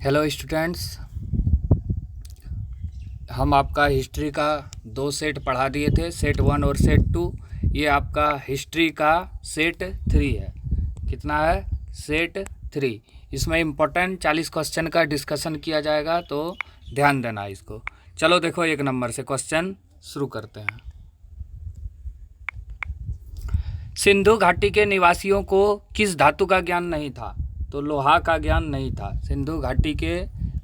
Hello students, हम आपका history का 2 सेट पढ़ा दिए थे, सेट 1 और सेट 2। ये आपका हिस्ट्री का सेट 3 है। कितना है? सेट 3। इसमें इम्पोर्टेंट 40 क्वेश्चन का डिस्कशन किया जाएगा, तो ध्यान देना इसको। चलो देखो, 1 नंबर से क्वेश्चन शुरू करते हैं। सिंधु घाटी के निवासियों को किस धातु का ज्ञान नहीं था? तो लोहा का ज्ञान नहीं था। सिंधु घाटी के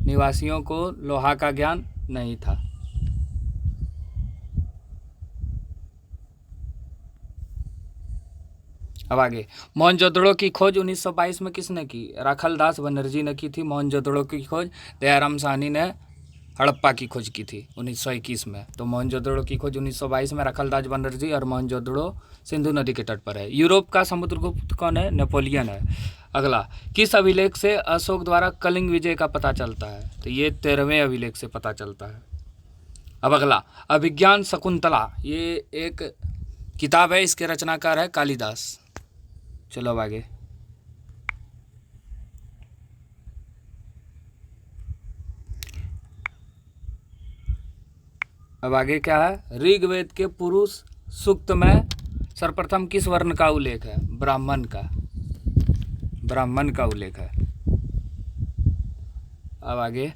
निवासियों को लोहा का ज्ञान नहीं था। अब आगे, मोहनजोदड़ो की खोज 1922 में किसने की? राखलदास बनर्जी ने की थी मोहनजोदड़ो की खोज। दयाराम साहनी ने हड़प्पा की खोज की थी 1921 में। तो मोहनजोदड़ो की खोज 1922 में राखलदास बनर्जी, और मोहनजोदड़ो सिंधु नदी के तट पर है। यूरोप का समुद्रगुप्त कौन है? नेपोलियन है। अगला, किस अभिलेख से अशोक द्वारा कलिंग विजय का पता चलता है? तो ये 13वें अभिलेख से पता चलता है। अब अगला, अभिज्ञान शकुंतला, ये एक किताब है, इसके रचनाकार है कालिदास। चलो अब आगे, अब आगे क्या है? ऋग्वेद के पुरुष सूक्त में सर्वप्रथम किस वर्ण का उल्लेख है? ब्राह्मण का। ब्राह्मण का उल्लेख है। अब आगे,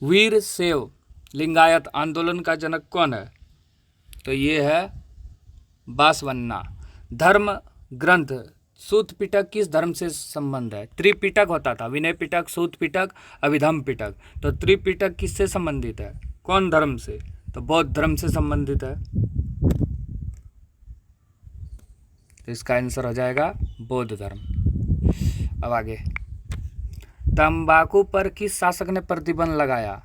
वीर शैव लिंगायत आंदोलन का जनक कौन है? तो ये है बासवन्ना। धर्म ग्रंथ सूत पिटक किस धर्म से संबंध है? त्रिपिटक होता था, विनय पिटक, सूत पिटक, अभिधम पिटक। तो त्रिपिटक किससे संबंधित है? कौन धर्म से? तो बौद्ध धर्म से संबंधित है। तो इसका आंसर हो जाएगा बौद्ध धर्म। अब आगे, तंबाकू पर किस शासक ने प्रतिबंध लगाया?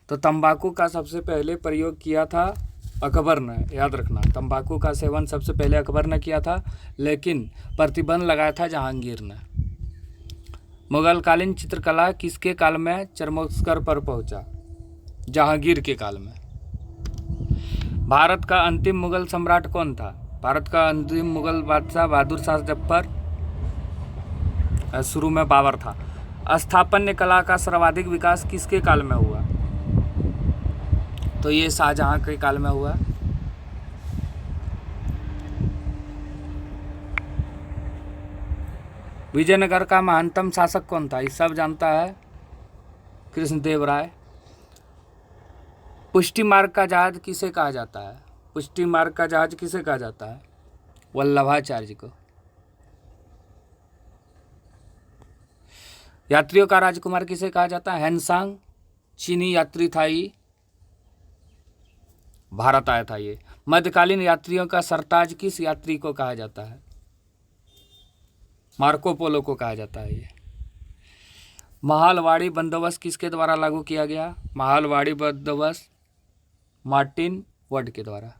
तो तंबाकू का सबसे पहले प्रयोग किया था अकबर ने। याद रखना, तंबाकू का सेवन सबसे पहले अकबर ने किया था, लेकिन प्रतिबंध लगाया था जहांगीर ने। मुगलकालीन चित्रकला किसके काल में चरमोत्कर्ष पर पहुंचा? जहांगीर के काल में। भारत का अंतिम मुगल सम्राट कौन था? भारत का अंतिम मुगल बादशाह बहादुर शाह जफर, शुरू में बाबर था। स्थापत्य कला का सर्वाधिक विकास किसके काल में हुआ? तो ये शाहजहां के काल में हुआ। विजयनगर का महानतम शासक कौन था? ये सब जानता है, कृष्णदेव राय। पुष्टि मार्ग का जहाज किसे कहा जाता है? पुष्टि मार्ग का जहाज किसे कहा जाता है? वल्लभाचार्य को। यात्रियों का राजकुमार किसे कहा जाता है? हैनसांग चीनी यात्री था, ये भारत आया था। ये मध्यकालीन यात्रियों का सरताज किस यात्री को कहा जाता है? मार्को पोलो को कहा जाता है। ये महालवाड़ी बंदोबस्त किसके द्वारा लागू किया गया? महालवाड़ी बंदोबस्त मार्टिन वड के द्वारा।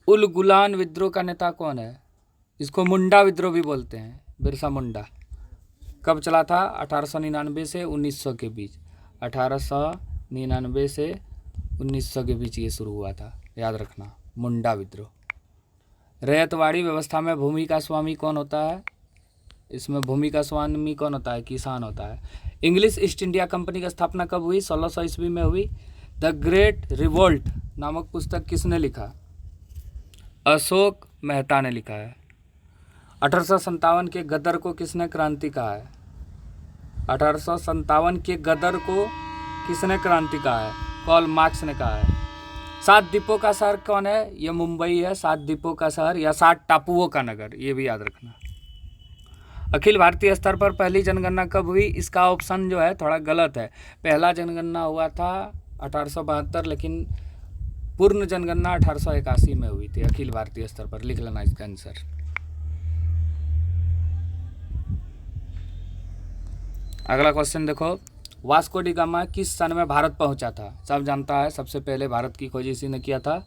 उलगुलान विद्रोह का नेता कौन है? इसको मुंडा विद्रोह भी बोलते हैं, बिरसा मुंडा। कब चला था? 1899 से 1900 के बीच। 1899 से 1900 के बीच ये शुरू हुआ था, याद रखना, मुंडा विद्रोह। रैयतवाड़ी व्यवस्था में भूमि का स्वामी कौन होता है? इसमें भूमि का स्वामी कौन होता है? किसान होता है। इंग्लिश ईस्ट इंडिया कंपनी की स्थापना कब हुई? 1600 ईस्वी में हुई। द ग्रेट रिवोल्ट नामक पुस्तक किसने लिखा? अशोक मेहता ने लिखा है। 1857 के गदर को किसने क्रांति कहा है? 1857 के गदर को किसने क्रांति कहा है? कार्ल मार्क्स ने कहा है। 7 द्वीपों का शहर कौन है? ये मुंबई है। 7 द्वीपों का शहर या 7 टापुओं का नगर, ये भी याद रखना। अखिल भारतीय स्तर पर पहली जनगणना कब हुई? इसका ऑप्शन जो है थोड़ा गलत है। पहला जनगणना हुआ था 1872, लेकिन पूर्ण जनगणना 1881 में हुई थी अखिल भारतीय स्तर पर। लिख लेना इसका आंसर। अगला क्वेश्चन देखो, वास्को डी गामा किस सन में भारत पहुंचा था? सब जानता है, सबसे पहले भारत की खोज इसी ने किया था।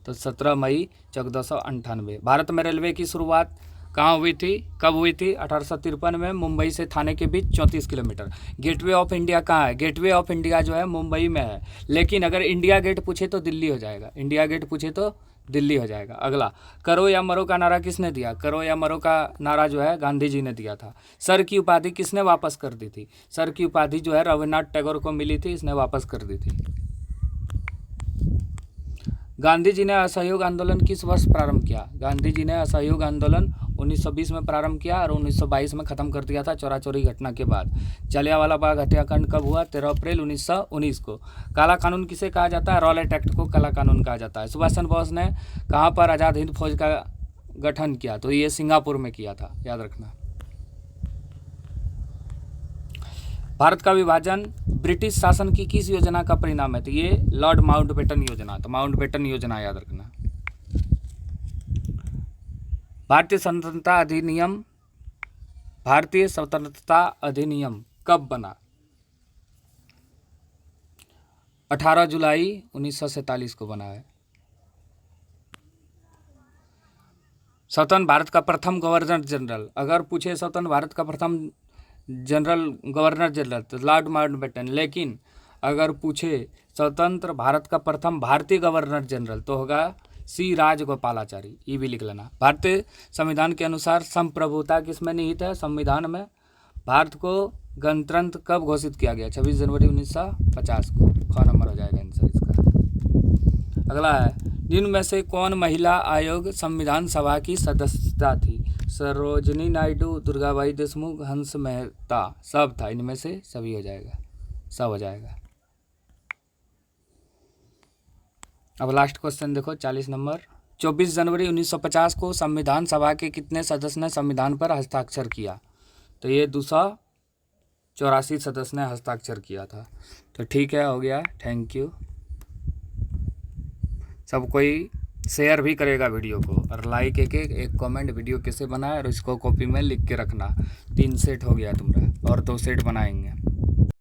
तो 17 मई 1498। भारत में रेलवे की शुरुआत कहाँ हुई थी? कब हुई थी? 1853 में। मुंबई से थाने के बीच 34 किलोमीटर। गेटवे ऑफ इंडिया कहाँ है? गेटवे ऑफ इंडिया जो है मुंबई में है, लेकिन अगर इंडिया गेट पूछे तो दिल्ली हो जाएगा। इंडिया गेट पूछे तो दिल्ली हो जाएगा। अगला, करो या मरो का नारा किसने दिया? करो या मरो का नारा जो है गांधी जी ने दिया था। सर की उपाधि किसने वापस कर दी थी? सर की उपाधि जो है रविन्द्रनाथ टैगोर को मिली थी, इसने वापस कर दी थी। गांधी जी ने असहयोग आंदोलन किस वर्ष प्रारंभ किया? गांधी जी ने असहयोग आंदोलन 1920 में प्रारंभ किया और 1922 में ख़त्म कर दिया था चौरा चौरी घटना के बाद। जलियांवाला बाग हत्याकांड कब हुआ? 13 अप्रैल 1919 को। काला कानून किसे कहा जाता है? रॉलेट एक्ट को काला कानून कहा जाता है। सुभाष चंद्र बोस ने कहाँ पर आज़ाद हिंद फौज का गठन किया? तो ये सिंगापुर में किया था, याद रखना। भारत का विभाजन ब्रिटिश शासन की किस योजना का परिणाम है? तो ये लॉर्ड माउंटबेटन योजना, तो माउंटबेटन योजना याद रखना। भारतीय स्वतंत्रता अधिनियम कब बना? 18 जुलाई 1947 को बना है। स्वतंत्र भारत का प्रथम गवर्नर जनरल, अगर पूछे स्वतंत्र भारत का प्रथम गवर्नर जनरल तो लॉर्ड माउंटबेटन, लेकिन अगर पूछे स्वतंत्र भारत का प्रथम भारतीय गवर्नर जनरल तो होगा सी राजगोपालाचारी। ये भी लिख लेना। भारतीय संविधान के अनुसार संप्रभुता किसमें निहित है? संविधान में। भारत को गणतंत्र कब घोषित किया गया? 26 जनवरी 1950 को। ख नंबर हो जाएगा आंसर इसका। अगला है, निम्न में से कौन महिला आयोग संविधान सभा की सदस्यता थी? सरोजनी नायडू, दुर्गाबाई देशमुख, हंस मेहता, सब था। इनमें से सभी हो जाएगा, सब हो जाएगा। अब लास्ट क्वेश्चन देखो 40 नंबर। 24 जनवरी 1950 को संविधान सभा के कितने सदस्य ने संविधान पर हस्ताक्षर किया? तो ये 284 सदस्य ने हस्ताक्षर किया था। तो ठीक है, हो गया। Thank you. सब कोई शेयर भी करेगा वीडियो को, और लाइक एक कमेंट वीडियो कैसे बनाए और इसको कॉपी में लिख के रखना। 3 सेट हो गया तुम्हारा, और 2 सेट बनाएंगे।